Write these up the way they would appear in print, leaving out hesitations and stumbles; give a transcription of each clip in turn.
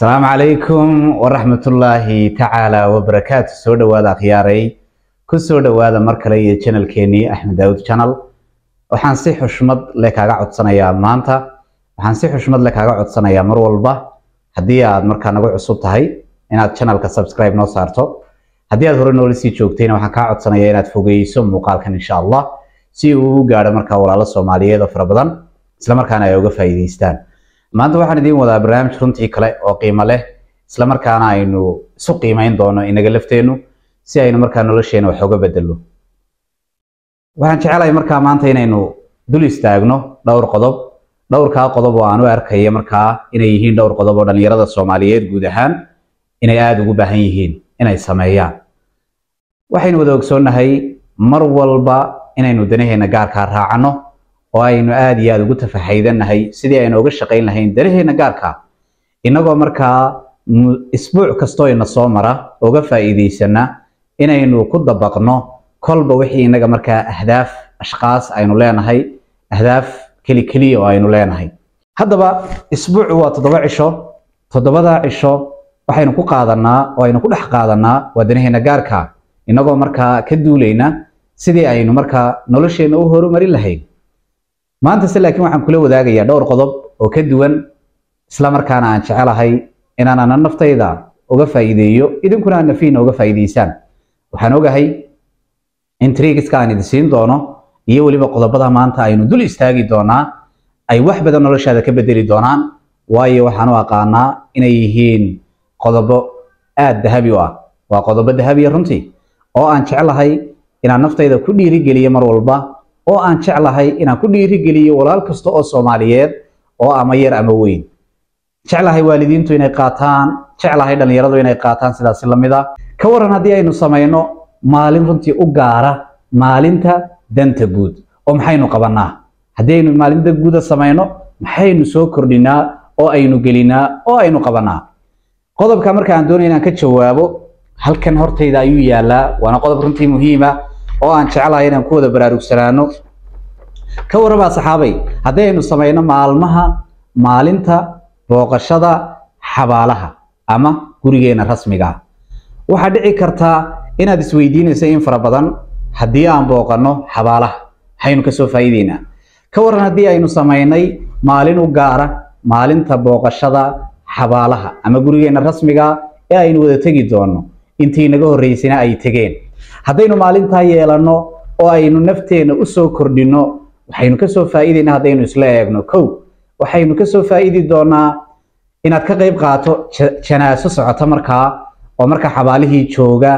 السلام عليكم ورحمة الله تعالى وبركاته. سودا وادا خياري كسودا وادا مركلي channel كيني أحمد داود channel waxaan si xushmad leh kaaga codsanayaa maanta waxaan si xushmad leh kaaga codsanayaa mar walba hadii aad markaa nagu cusub tahay inaad channelka subscribe noo saarto hadii aad hore noola sii joogtayna waxaan kaa codsanayaa inaad fogeyso muuqaalkan insha Allah si uu u gaaro markaa walaalo Soomaaliyeed oo fara badan isla markaana ay uga faa'iideystaan. maanta waxaan idin wadaa barnaamij runtii kale oo qiimo leh isla markaana aynu isu qiimeyn doono inaga lafteenu si aynu markaa nolosheena wax uga bedelo. waxaan jecelahay markaa maanta inaynu dul istaagno dhowrka qodob oo aan u arkay markaa inay yihiin dhowr qodob oo dhalinyarada Soomaaliyeed guud ahaan inay aad ugu baahan yihiin inay sameeyaan. waxaynu wada ogsoonahay mar walba inaynu danaheena gaarka raacano oo aynu aad iyo aad ugu tafaxaydanahay sidii aynu uga shaqeyn lahayn danaheena gaarka inagoo markaa isbuuc kasto ina soo mara uga faa'iideysana inaynu ku dabaqno kolba wixii inaga markaa ahdaaf ashqaas aynu leenahay ahdaaf kali oo aynu leenahay. haddaba isbuucu waa 7 cisho 7 cisho waxaynu ku qaadanaa oo aynu ku dhex qaadanaa wadanaheena gaarka inagoo markaa ka duulayna sidii aynu markaa nolosheena u horumarin lahayn. maanta laakiin waxaan kula wadaagayaa dhowr qodob oo ka duwan isla markaana aan jecelahay inaan naftayda uga faa'iideeyo idinkuna nafiina uga faa'iideysaan. waxaan ogahay intrigiska aan idin siin doono iyo waliba qodobada maanta aynu dul istaagi doonaa ay wax badan noloshaada ka bedeli doonaan waayo waxaan u aqaanaa inay yihiin qodobo aad dahabi u ah waa qodobo dahabi runtii oo aan jecelahay inaan naftayda ku dhiirigeliyo mar walba oo aan jecelahay inaan ku dhiirigeliyo walaal kasta oo Soomaaliyeed oo ama yar ama weyn jecelahay waalidiintu inay qaataan jecelahay dhalinyaradu inay qaataan sidaas lamida ka waran hadii aynu sameeyno maalin runtii u gaara maalinta danta guud oo maxaynu qabanaa hadii aynu maalinta guud sameeyno maxaynu soo kordhinaa oo aynu gelinaa oo aynu qabanaa. qodobka marka aan doonayo inaan ka jawaabo halkan hortayda ayuu yaalaa waana qodob runtii muhiim ah oo aan jecelahay inaan ku wada baraarugsanaano. ka warama saxaabay hadii aynu sameeyno maalinta booqashada xabaalaha ama gurigeena rasmiga ah waxa dhici karta inaad isweydiinayso in fara badan hadii aan booqano xabaalaha haynu ka soo faa'iideynaa. ka waran hadii aynu sameeynay maalin u gaara maalinta booqashada xabaalaha ama gurigeena rasmiga ee aynu wada tagi doono intii naga horeysayna ay tageen hadaynu maalinta yeelano oo aynu nafteena u soo kordhino waxaynu ka soo faa'iideynaa hadaynu isla eegno waxaynu ka soo faa'iidi doonaa inaad ka qayb qaato janaaso socota markaa oo markaa xabaalihii jooga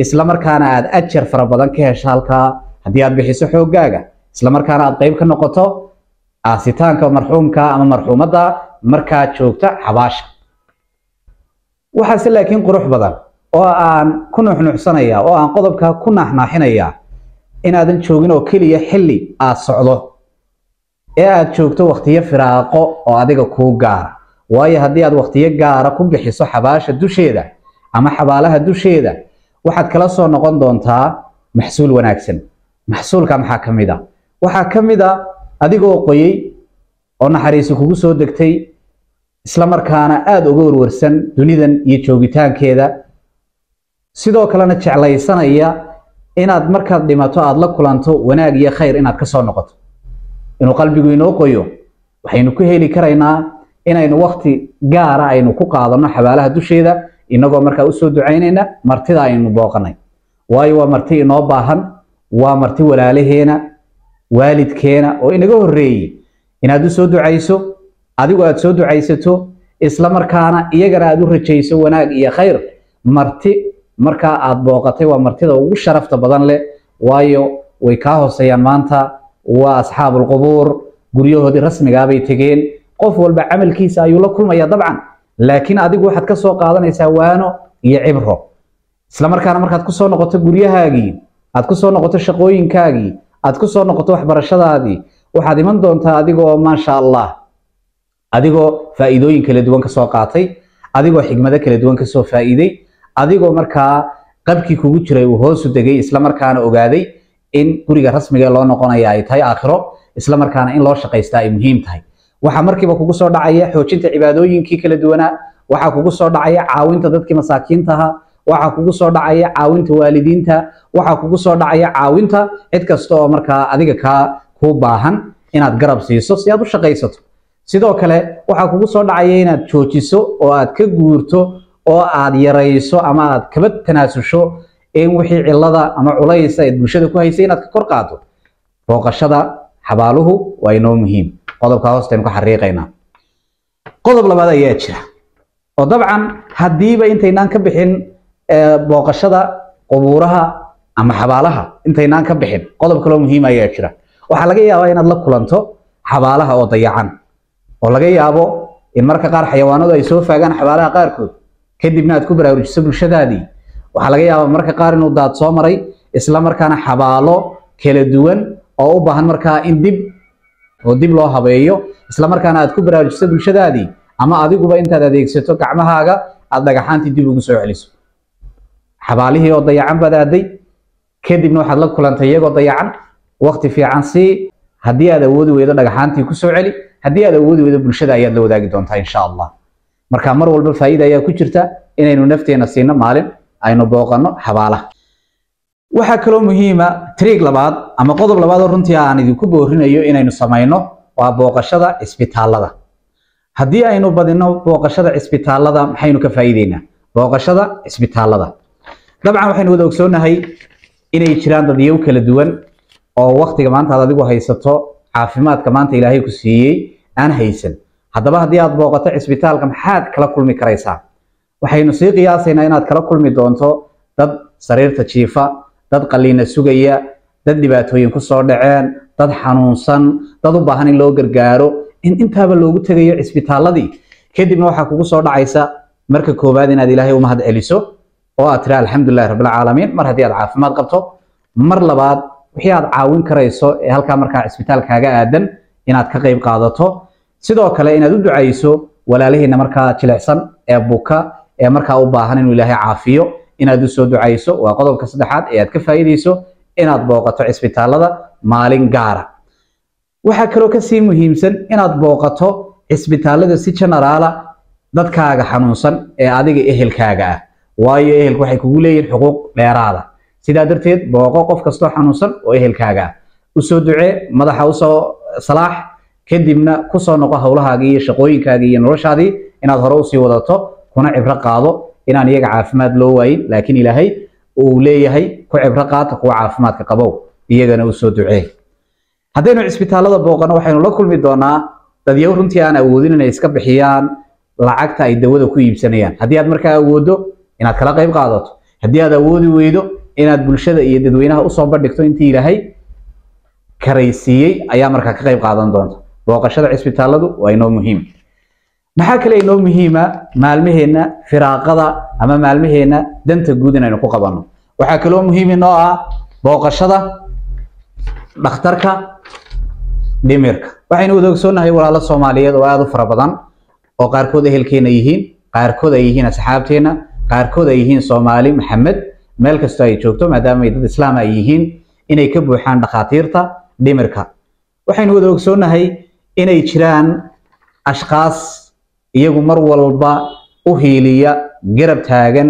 isla markaana aad ajar fara badan ka hesho halkaa hadii aad bixiso xoogaaga isla markaana aad qayb ka noqoto aasitaanka marxuumka ama marxuumada markaa joogta xabaasha. waxaase laakiin qurux badan oo aan ku nuuxnuuxsanaya oo aan qodobka ku naaxnaaxinaya inaadan joogin oo kaliya xilli aad socdo ee aad joogto waqtiyo firaaqo oo adiga ku gaar waayo hadii aad waqtiyo gaar ku bixiso xabaasha dusheeda ama xabaalaha dusheeda waxaad kala soo noqon doontaa maxsuul wanaagsan. maxsuulka maxaa kamida waxa kamida adigoo qoyay oo naxariis kugu soo degtay isla markaana aad uga warwarsan dunidan iyo joogitaankeeda sidoo kalena jeclaysanaya inaad markaad dhimato aad la kulanto wanaag iyo khayr inaad ka soo noqoto inuu qalbigu inoo qoyo waxaynu ku heli karaynaa inaynu waqti gaar ah aynu ku qaadano xabaalaha dusheeda inagoo markaa u soo ducaynayna martida aynu booqanay waayo waa marti inoo baahan waa marti walaalaheena waalidkeena oo inaga horeeyay inaad u soo ducayso adigu aad soo ducaysato isla markaana iyagana aad u rajayso wanaag iyo khayr marti marka aad booqatay waa martida ugu sharafta badan leh waayo way ka hooseeyaan maanta waa asxaabul qubuur guryahoodii rasmiga ah bay tageen qof walba amalkiisa ayuu la kulmaya dabcan laakiin adigu waxaad ka soo qaadanaysaa waano iyo cibro isla markaana markaad ku soo noqoto guryahaagii aad ku soo noqoto shaqooyinkaagii aad ku soo noqoto waxbarashadaadii waxaad iman doontaa adigoo maasha Allah adigoo faa'iidooyin kala duwan ka soo qaatay adigoo xigmado kala duwan ka soo faa'iiday adigoo markaa qabkii kugu jiray uu hoos u degay isla markaana ogaaday in guriga rasmiga loo noqonayo ay tahay aakhiro isla markaana in loo shaqeystaa ay muhiim tahay waxa markiiba kugu soo dhacaya xoojinta cibaadooyinkii kala duwanaa waxa kugu soo dhacaya caawinta dadkii masaakiintaha, waxa kugu soo dhacaya caawinta waalidiinta, waxa kugu soo dhacaya caawinta cid kasta oo markaa adiga ku baahan inaad garab siiso si aad u shaqaysato. sidoo kale waxa kugu soo dhacaya inaad joojiso oo aad ka guurto oo aad yarayso ama aad kaba tanaasusho in wixii cilada ama culays ay bulshada ku haysay inaad ka kor qaado. booqashada xabaaluhu waa inoo muhiim, qodobka hoosteenu ka xariiqaynaa. qodob labaad ayaa jira oo dabcan hadiiba intaynaan ka bixin booqashada qubuuraha ama xabaalaha intaynaan ka bixin qodob kale oo muhiim ayaa jira. waxaa laga yaabaa inaad la kulanto xabaalaha oo dayacan, oo laga yaabo in marka qaar xayawaanadu ay soo faagaan xabaalaha qaarkood kadibna aad ku baraarujiso bulshadaadii. waxaa laga yaabaa marka qaar inuu daad soo maray isla markaana xabaalo kala duwan oo u baahan markaa in dib loo habeeyo, isla markaana aad ku baraarujiso bulshadaadii ama adiguba intaad adeegsato gacmahaaga aad dhagaxaantii dib ugu soo celiso. xabaalihii oo dayacan baad aaday kadibna waxaad la kulantay iyagoo dayacan, waqti fiican sii. haddii aad awoodi weydo dhagaxaantii ku soo celi, haddii aad awoodi weydo bulshada ayaad la wadaagi doontaa insha Allah. marka mar walba faa'iido ayaa ku jirta inaynu nafteena siino maalin aynu booqano xabaalaha. waxaa kaloo muhiima triig labaad ama qodob labaad oo runtii aan idinku boorinayo inaynu samayno waa booqashada isbitaalada. haddii aynu badino booqashada isbitaalada maxaynu ka faa'iideynaa? booqashada isbitaalada dabcan waxaynu wada ogsoonahay inay jiraan dadyow kala duwan oo waqtiga maanta aad adigu haysato caafimaadka maanta Ilaahay ku siiyey aan haysan. haddaba haddii aad booqato isbitaalka maxaad kala kulmi karaysaa? waxaynu sii qiyaasaynaa inaad kala kulmi doonto dad sariirta jiifa, dad qaliina sugaya, dad dhibaatooyin ku soo dhaceen, dad xanuunsan, dad u baahan in loo gargaaro, in intaaba loogu tagayo isbitaaladii. kadibna waxaa kugu soo dhacaysa marka koobaad inaad Ilaahay u mahad celiso oo aad tira alxamdulillahi rabbil caalamiin mar haddii aad caafimaad qabto. mar labaad wixii aad caawin karayso ee halkaa markaa isbitaalkaaga aadan inaad ka qayb qaadato. sidoo kale inaad u ducayso walaalihiina markaa jilicsan ee buka ee markaa u baahan inuu Ilaahay caafiyo, inaad u soo ducayso. waa qodobka saddexaad ee aad ka faa'iideyso inaad booqato isbitaalada maalin gaara. waxaa kaloo ka sii muhiimsan inaad booqato isbitaalada si generaala dadkaaga xanuunsan ee adiga ehelkaaga ah, waayo ehelku waxay kugu leeyihiin xuquuq dheeraada. sidaa darteed booqo qof kastoo xanuunsan oo ehelkaaga ah, u soo ducee, madaxa u soo salaax, kadibna ku soo noqo howlahaagii iyo shaqooyinkaagii iyo noloshaadii inaad hore u sii wadato, kuna cibro qaado inaan iyaga caafimaad loo waayin laakiin Ilaahay uu leeyahay ku cibro qaata kuwa caafimaadka qabow, iyagana u soo ducee. haddaynu isbitaalada booqano waxaynu la kulmi doonaa dadyow runtii aan awoodin inay iska bixiyaan lacagta ay dawada ku iibsanayaan. haddii aad markaa awoodo inaad kala qayb qaadato, haddii aad awoodi weydo inaad bulshada iyo dadweynaha u soo bandhigto intii Ilaahay karaysiiyey ayaa markaa ka qayb qaadan doonta. booqashada isbitaaladu waa inoo muhiim. maxaa kale inoo muhiima maalmaheena firaaqada ama maalmaheena danta guud inaynu ku qabanno. waxaa kaloo muhiim inoo ah booqashada dhakhtarka dhimirka. waxaynu wada ogsoonahay walaalo Soomaaliyeed oo aad u fara badan oo qaarkood ehelkeena yihiin, qaarkood ay yihiin asxaabteena, qaarkood ay yihiin Soomaali Maxamed, meel kasta ay joogto maadaama ay dad islaam ay yihiin inay ka buuxaan dhakhaatiirta dhimirka. waxaynu wada ogsoonahay inay jiraan ashqaas iyagu mar walba u hiiliya, garab taagan,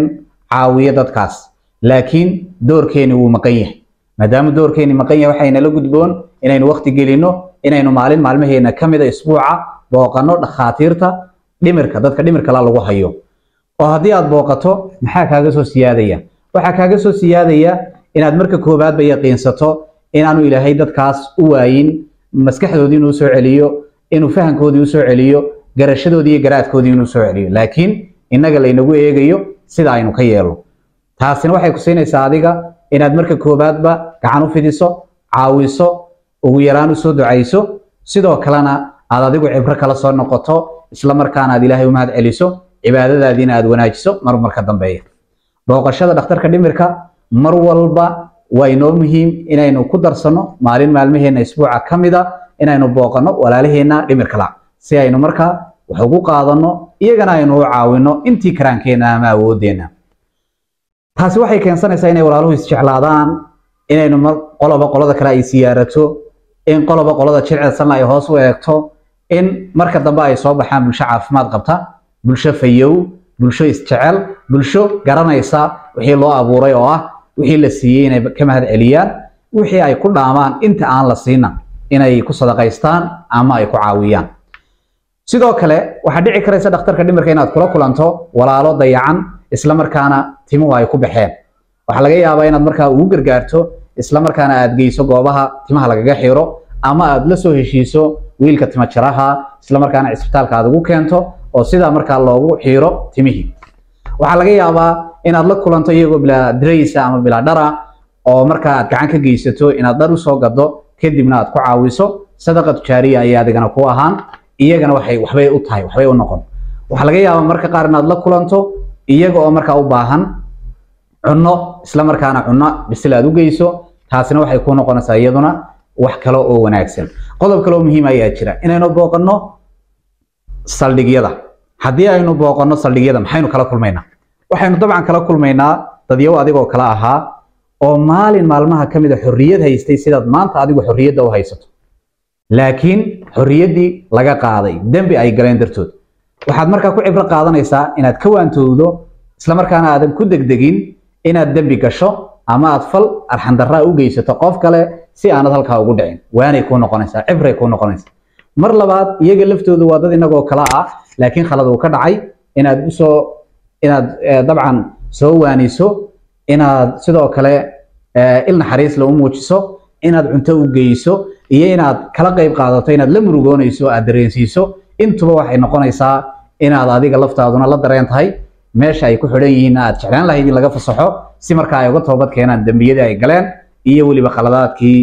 caawiya dadkaas, laakiin doorkeeni wuu maqan yahay. maadaama doorkeeni maqan yahay waxayna la gudboon inaynu waqti gelino, inaynu maalin maalmaheena ka mid ah isbuuca booqano dhakhaatiirta dhimirka, dadka dhimirka la lagu hayo. oo haddii aad booqato maxaa kaaga soo siyaadaya? waxaa kaaga soo siyaadaya inaad marka koobaad ba yaqiinsato inaanu Ilaahay dadkaas u waayin maskaxdoodii inuu soo celiyo, inuu fahankoodii u soo celiyo, garashadoodii iyo garaadkoodii inuu soo celiyo, laakiin inaga laynagu eegayo sida aynu ka yeelo. taasina waxay ku siinaysaa adiga inaad marka koobaadba gacan u fidiso, caawiso, ugu yaraan u soo ducayso, sidoo kalena aad adigu cibro kala soo noqoto, isla markaana aad Ilaahay u mahad celiso, cibaadadaadiina aad wanaajiso marka dambeeya. booqashada dhakhtarka dhimirka mar walba waa inoo muhiim inaynu ku darsano maalin maalmaheena isbuuca ka mid ah inaynu booqano walaalaheena dhimirka la, si aynu markaa wax ugu qaadano, iyagana aynu u caawino intii karaankeena ama awoodeena. taasi waxay keensanaysaa inay walaaluhu isjeclaadaan, inaynu qoloba qolada kale ay siyaarato, in qoloba qolada jilcsan ay hoos u eegto, in marka dambe ay soo baxaan bulsho caafimaad qabta bulsho fayow bulsho isjecel bulsho garanaysa wixii loo abuuray oo ah wixii la siiyay inay ka mahad celiyaan wixii ay ku dhaamaan inta aan la siina inay ku sadaqaystaan ama ay ku caawiyaan sidoo kale waxa dhici karaysa dhakhtarka dhimirka inaad kula kulanto walaalo dayacan isla markaana timuhu ay ku baxeen waxa laga yaabaa inaad markaa ugu gargaarto isla markaana aad geyso goobaha timaha lagaga xiro ama aad la soo heshiiso wiilka tima jaraha isla markaana isbitaalka aad ugu keento oo sida markaa loogu xiro timihii waxa laga yaabaa inaad la kulanto iyagoo bila dreysa ama bila dhara oo markaa aad gacan ka geysato inaad dhar u soo gado kadibna aad ku caawiso sadaqa tijaariya ay adigana ku ahaan iyagana waxbay u tahay waxbay u noqon waxa laga yaabaa marka qaar inaad la kulanto iyaga oo markaa u baahan cunno isla markaana cunno bisil aad u geyso taasina waxay ku noqonaysaa iyaduna wax kale oo wanaagsan qodob kale oo muhiim ah ayaa jira inaynu booqano saldhigyada haddii aynu booqano saldhigyada maxaynu kala kulmaynaa waxaynu dabcan kala kulmaynaa dadyow adigoo kala ahaa oo maalin maalmaha ka mid ah xorriyad haystay sidaad maanta adigu xorriyadda u haysato laakiin xorriyaddii laga qaaday dembi ay galeen dartood waxaad markaa ku cibro qaadanaysaa inaad ka waantowdo isla markaana aadan ku degdegin inaad dembi gasho ama aad fal arxan darraa u geysato qof kale si aanad halkaa ugu dhicin waanay kuu noqonaysaa cibray kuu noqonaysaa mar labaad iyaga laftoodu waa dad inagoo kala ah laakiin khalad uu ka dhacay inaad dabcan soo waaniso inaad sidoo kale il naxariis la u muujiso inaad cunto u geyso iyo inaad kala qayb qaadato inaad la murugoonayso aad dareensiiso intuba waxay noqonaysaa inaad adiga laftaaduna la dareen tahay meesha ay ku xidhan yihiin aad jeclaan lahayd in laga fasaxo si markaa ay uga toobad keenaan dembiyadii ay galeen iyo weliba khaladaadkii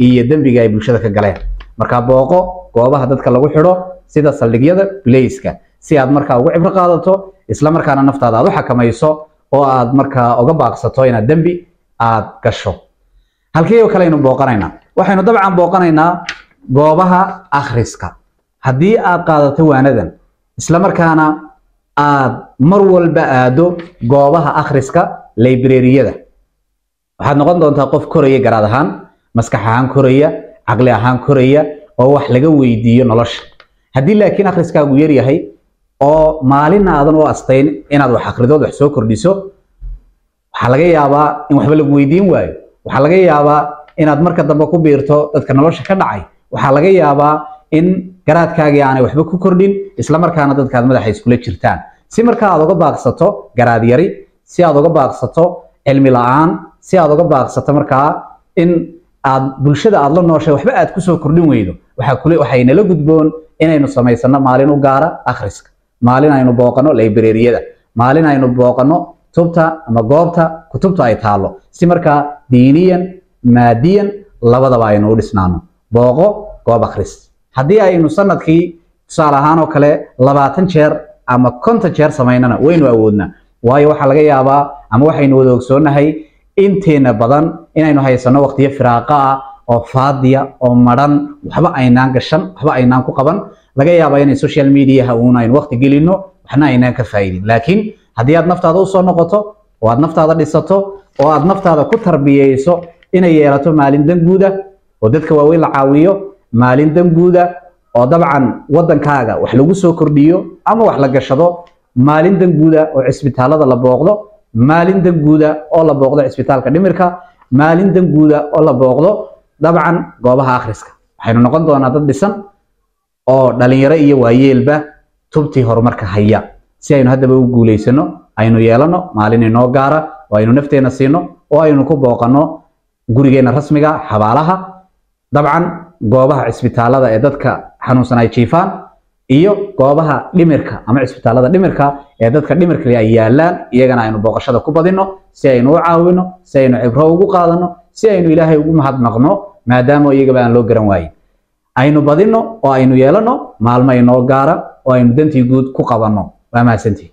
iyo dembigii ay bulshada ka galeen markaa booqo goobaha dadka lagu xidho sida saldhigyada bilayska si aad markaa ugu cibro qaadato isla markaana naftaada aad u xakamayso oo aad markaa uga baaqsato inaad dembi aad gasho halkii oo kale aynu booqanaynaa waxaynu dabcan booqanaynaa goobaha akhriska haddii aad qaadato waanadan isla markaana aad mar walba aado goobaha akhriska librariyada waxaad noqon doontaa qof koraya garaad ahaan maskax ahaan koraya caqli ahaan koraya oo wax laga weydiiyo nolosha haddii laakiin akhriskaagu yar yahay oo maalinna aadan u astayn inaad wax akhridood wax soo kordhiso waxaa laga yaabaa in waxba lagu weydiin waayo waxaa laga yaabaa inaad marka dambe ku biirto dadka nolosha ka dhacay waxaa laga yaabaa in garaadkaagii aanay waxba ku kordhin isla markaana dadkaad madaxa iskula jirtaan si markaa aad uga baaqsato garaad yari si aad uga baaqsato cilmi la'aan si aad uga baaqsato markaa in aad bulshada aad la nooshay waxba aad ku soo kordhin weydo waxay nala gudboon inaynu samaysano maalin u gaara akhriska maalin aynu booqano librariyada maalin aynu booqano tubta ama goobta kutubta ay taalo si markaa diiniyan maadiyan labadaba aynu u dhisnaano booqo goob akhris haddii aynu sanadkii tusaale ahaan oo kale 20 jeer ama 50 jeer samaynana waynu awoodnaa waayo waxa laga yaabaa ama waxaynu wada ogsoonahay inteena badan inaynu haysano waqtiyo firaaqa ah oo faadiya oo maran waxba aynaan gashan waxba aynaan ku qaban laga yaabaa inay social media uun aynu waqti gelino waxna aynaan ka faa'iidin laakiin haddii aad naftaada u soo noqoto oo aad naftaada dhisato oo aad naftaada ku tarbiyeyso inay yeelato maalin danguuda oo dadka waaweyn la caawiyo maalin danguuda oo dabcan wadankaaga wax lagu soo kordhiyo ama wax la gashado maalin danguuda oo cisbitaalada la booqdo maalin danguuda oo la booqdo cisbitaalka dhimirka maalin danguuda oo la booqdo dabcan goobaha akhriska waxaynu noqon doonaa dad dhisan oo dhalinyaro iyo waayeelba tubtii horumarka haya si aynu haddaba u guulaysano aynu yeelano maalin inoo gaara oo aynu nafteena siino oo aynu ku booqano gurigeena rasmiga xabaalaha dabcan goobaha cisbitaalada ee dadka xanuunsan ay jiifaan iyo goobaha dhimirka ama cisbitaalada dhimirka ee dadka dhimirka ay yaalaan iyagana aynu booqashada ku badino si aynu u caawino si aynu cibro ugu qaadano si aynu ilaahay ugu mahadnaqno maadaama iyagaba aan loo garan waayin aynu badino oo aynu yeelano maalmo inoo gaara oo aynu dantii guud ku qabanno waa mahadsantihiin